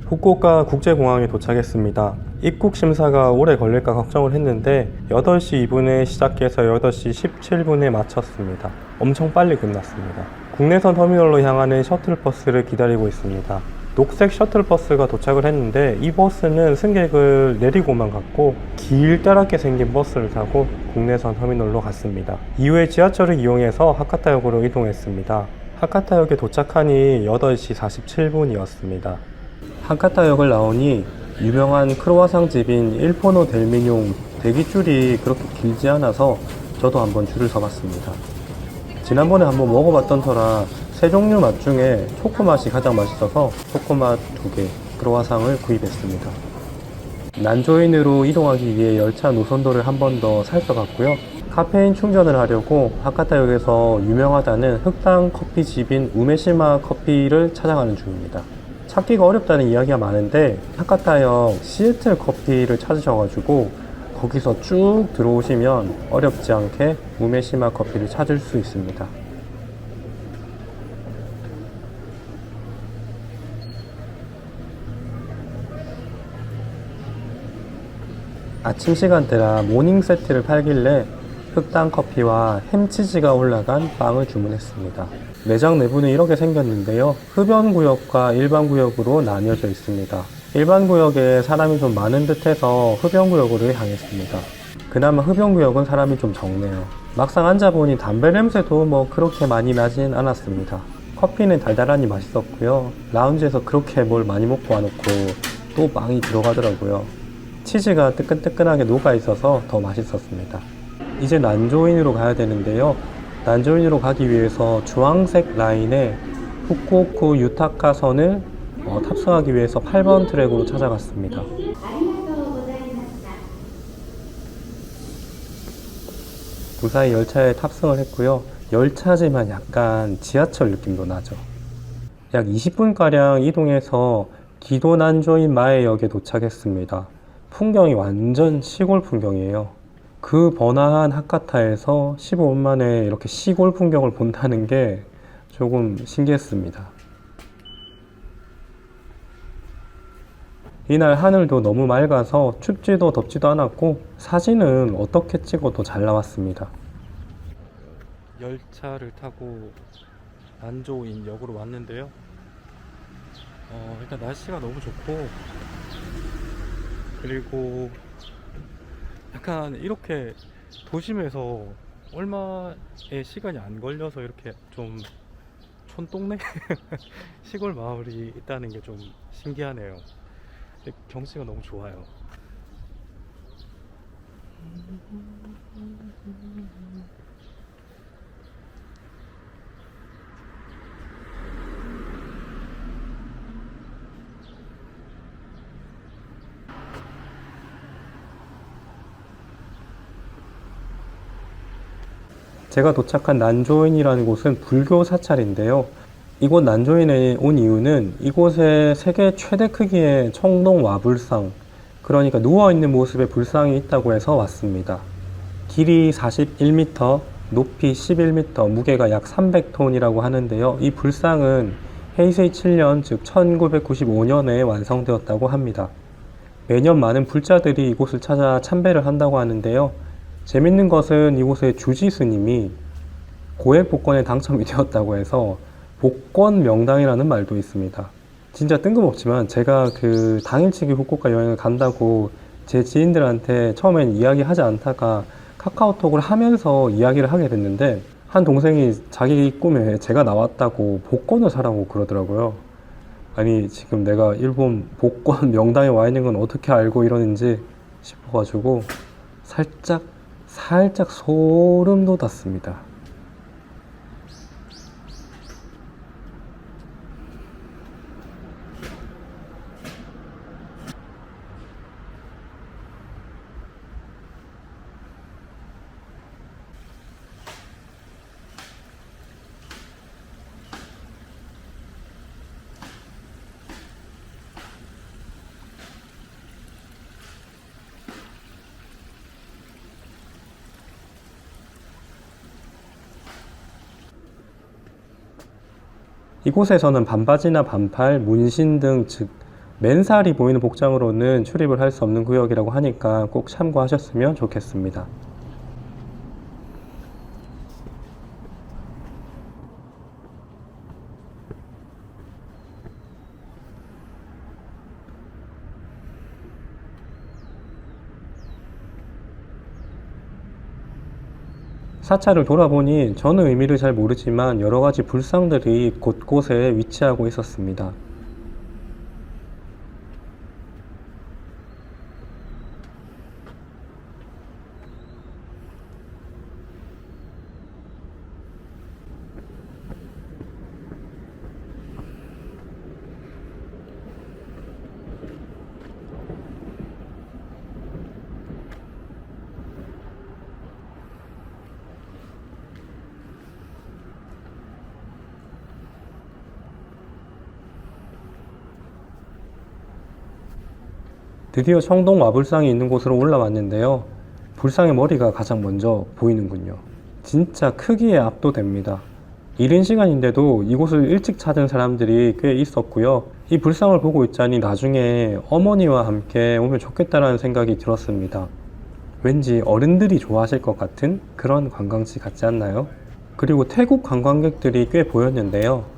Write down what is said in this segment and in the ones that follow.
후쿠오카 국제공항에 도착했습니다. 입국 심사가 오래 걸릴까 걱정을 했는데 8시 2분에 시작해서 8시 17분에 마쳤습니다. 엄청 빨리 끝났습니다. 국내선 터미널로 향하는 셔틀버스를 기다리고 있습니다. 녹색 셔틀버스가 도착을 했는데 이 버스는 승객을 내리고만 갔고 길다랗게 생긴 버스를 타고 국내선 터미널로 갔습니다. 이후에 지하철을 이용해서 하카타역으로 이동했습니다. 하카타역에 도착하니 8시 47분이었습니다. 하카타역을 나오니 유명한 크로와상 집인 일포노 델미뇽 대기줄이 그렇게 길지 않아서 저도 한번 줄을 서봤습니다. 지난번에 한번 먹어봤던 터라 세 종류 맛 중에 초코맛이 가장 맛있어서 초코맛 2개 크로와상을 구입했습니다. 난조인으로 이동하기 위해 열차 노선도를 한 번 더 살펴봤고요. 카페인 충전을 하려고 하카타역에서 유명하다는 흑당 커피집인 우메시마 커피를 찾아가는 중입니다. 찾기가 어렵다는 이야기가 많은데 하카타역 시애틀 커피를 찾으셔가지고 거기서 쭉 들어오시면 어렵지 않게 우메시마 커피를 찾을 수 있습니다. 아침 시간대라 모닝 세트를 팔길래 흑당 커피와 햄치즈가 올라간 빵을 주문했습니다. 매장 내부는 이렇게 생겼는데요. 흡연 구역과 일반 구역으로 나뉘어져 있습니다. 일반 구역에 사람이 좀 많은 듯해서 흡연 구역으로 향했습니다. 그나마 흡연 구역은 사람이 좀 적네요. 막상 앉아보니 담배 냄새도 뭐 그렇게 많이 나진 않았습니다. 커피는 달달하니 맛있었고요. 라운지에서 그렇게 뭘 많이 먹고 와놓고 또 빵이 들어가더라고요. 치즈가 뜨끈뜨끈하게 녹아있어서 더 맛있었습니다. 이제 난조인으로 가야 되는데요. 난조인으로 가기 위해서 주황색 라인에 후쿠오쿠 유타카선을 탑승하기 위해서 8번 트랙으로 찾아갔습니다. 무사히 열차에 탑승을 했고요. 열차지만 약간 지하철 느낌도 나죠. 약 20분가량 이동해서 기도 난조인 마에역에 도착했습니다. 풍경이 완전 시골 풍경이에요. 그 번화한 하카타에서 15분 만에 이렇게 시골 풍경을 본다는 게 조금 신기했습니다. 이날 하늘도 너무 맑아서 춥지도 덥지도 않았고 사진은 어떻게 찍어도 잘 나왔습니다. 열차를 타고 난조인 역으로 왔는데요. 일단 날씨가 너무 좋고 그리고 약간 이렇게 도심에서 얼마의 시간이 안 걸려서 이렇게 좀 촌동네 시골 마을이 있다는 게 좀 신기하네요. 경치가 너무 좋아요. 제가 도착한 난조인이라는 곳은 불교 사찰인데요. 이곳 난조인에 온 이유는 이곳에 세계 최대 크기의 청동 와불상, 그러니까 누워있는 모습의 불상이 있다고 해서 왔습니다. 길이 41m, 높이 11m, 무게가 약 300톤이라고 하는데요. 이 불상은 헤이세이 7년, 즉 1995년에 완성되었다고 합니다. 매년 많은 불자들이 이곳을 찾아 참배를 한다고 하는데요. 재밌는 것은 이곳의 주지 스님이 고액 복권에 당첨이 되었다고 해서 복권 명당이라는 말도 있습니다. 진짜 뜬금없지만 제가 그 당일치기 후쿠오카 여행을 간다고 제 지인들한테 처음엔 이야기하지 않다가 카카오톡을 하면서 이야기를 하게 됐는데 한 동생이 자기 꿈에 제가 나왔다고 복권을 사라고 그러더라고요. 아니 지금 내가 일본 복권 명당에 와 있는 건 어떻게 알고 이러는지 싶어가지고 살짝 소름 돋았습니다. 이곳에서는 반바지나 반팔, 문신 등 즉 맨살이 보이는 복장으로는 출입을 할 수 없는 구역이라고 하니까 꼭 참고하셨으면 좋겠습니다. 사찰을 돌아보니 저는 의미를 잘 모르지만 여러 가지 불상들이 곳곳에 위치하고 있었습니다. 드디어 청동 와불상이 있는 곳으로 올라왔는데요. 불상의 머리가 가장 먼저 보이는군요. 진짜 크기에 압도됩니다. 이른 시간인데도 이곳을 일찍 찾은 사람들이 꽤 있었고요. 이 불상을 보고 있자니 나중에 어머니와 함께 오면 좋겠다라는 생각이 들었습니다. 왠지 어른들이 좋아하실 것 같은 그런 관광지 같지 않나요? 그리고 태국 관광객들이 꽤 보였는데요.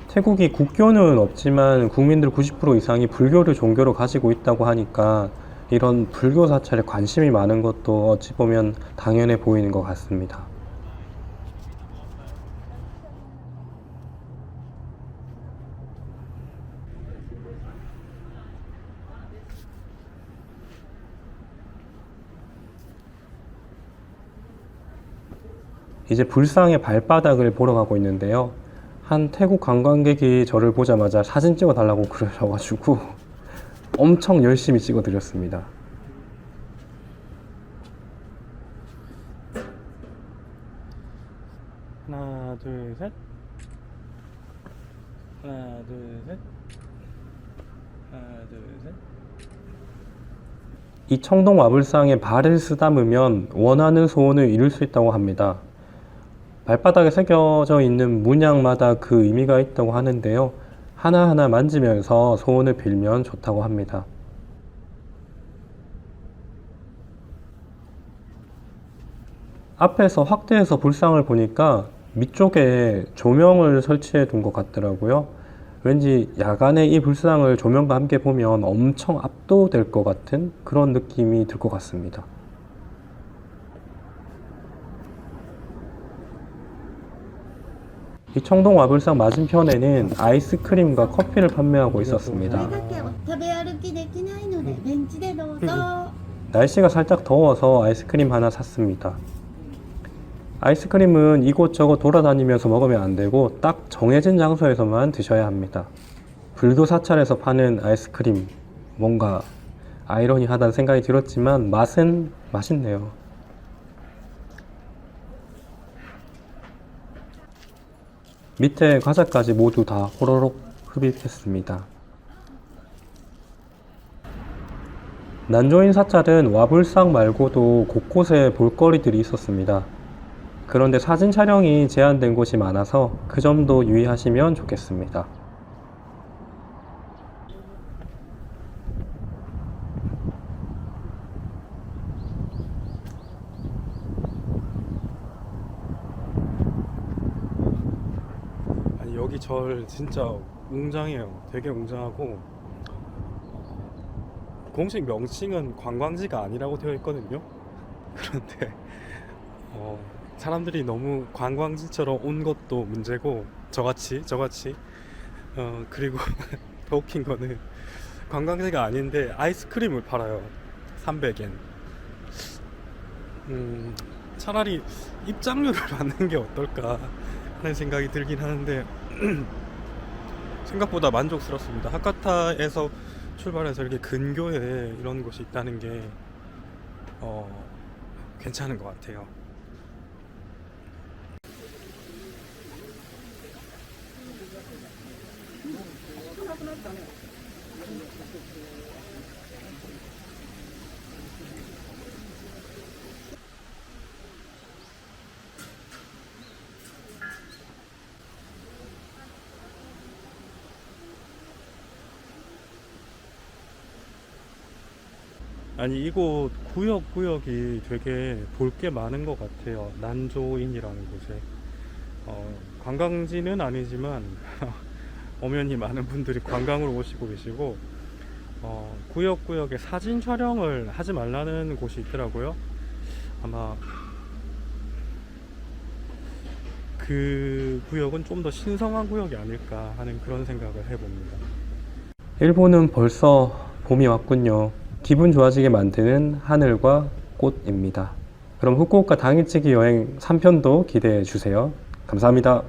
태국이 국교는 없지만 국민들 90% 이상이 불교를 종교로 가지고 있다고 하니까 이런 불교 사찰에 관심이 많은 것도 어찌 보면 당연해 보이는 것 같습니다. 이제 불상의 발바닥을 보러 가고 있는데요. 한 태국 관광객이 저를 보자마자 사진 찍어 달라고 그러셔가지고 엄청 열심히 찍어 드렸습니다. 하나, 둘, 셋. 하나, 둘, 셋. 하나, 둘, 셋. 이 청동 와불상에 발을 쓰다으면 원하는 소원을 이룰 수 있다고 합니다. 발바닥에 새겨져 있는 문양마다 그 의미가 있다고 하는데요. 하나하나 만지면서 소원을 빌면 좋다고 합니다. 앞에서 확대해서 불상을 보니까 밑쪽에 조명을 설치해 둔 것 같더라고요. 왠지 야간에 이 불상을 조명과 함께 보면 엄청 압도될 것 같은 그런 느낌이 들 것 같습니다. 이 청동 와불상 맞은편에는 아이스크림과 커피를 판매하고 있었습니다. 날씨가 살짝 더워서 아이스크림 하나 샀습니다. 아이스크림은 이곳저곳 돌아다니면서 먹으면 안 되고 딱 정해진 장소에서만 드셔야 합니다. 불교 사찰에서 파는 아이스크림, 뭔가 아이러니하다는 생각이 들었지만 맛은 맛있네요. 밑에 과자까지 모두 다 호로록 흡입했습니다. 난조인 사찰은 와불상 말고도 곳곳에 볼거리들이 있었습니다. 그런데 사진 촬영이 제한된 곳이 많아서 그 점도 유의하시면 좋겠습니다. 아니, 여기 절 진짜 웅장해요. 되게 웅장하고 공식 명칭은 관광지가 아니라고 되어 있거든요. 그런데 사람들이 너무 관광지처럼 온 것도 문제고 저같이 그리고 더 웃긴 거는 관광지가 아닌데 아이스크림을 팔아요. 300엔. 차라리 입장료를 받는 게 어떨까 하는 생각이 들긴 하는데 생각보다 만족스럽습니다. 하카타에서 출발해서 이렇게 근교에 이런 곳이 있다는 게 괜찮은 것 같아요. 아니 이곳 구역이 되게 볼 게 많은 것 같아요. 난조인이라는 곳에 관광지는 아니지만 엄연히 많은 분들이 관광으로 오시고 계시고 구역에 사진 촬영을 하지 말라는 곳이 있더라고요. 아마 그 구역은 좀 더 신성한 구역이 아닐까 하는 그런 생각을 해봅니다. 일본은 벌써 봄이 왔군요. 기분 좋아지게 만드는 하늘과 꽃입니다. 그럼 후쿠오카 당일치기 여행 3편도 기대해 주세요. 감사합니다.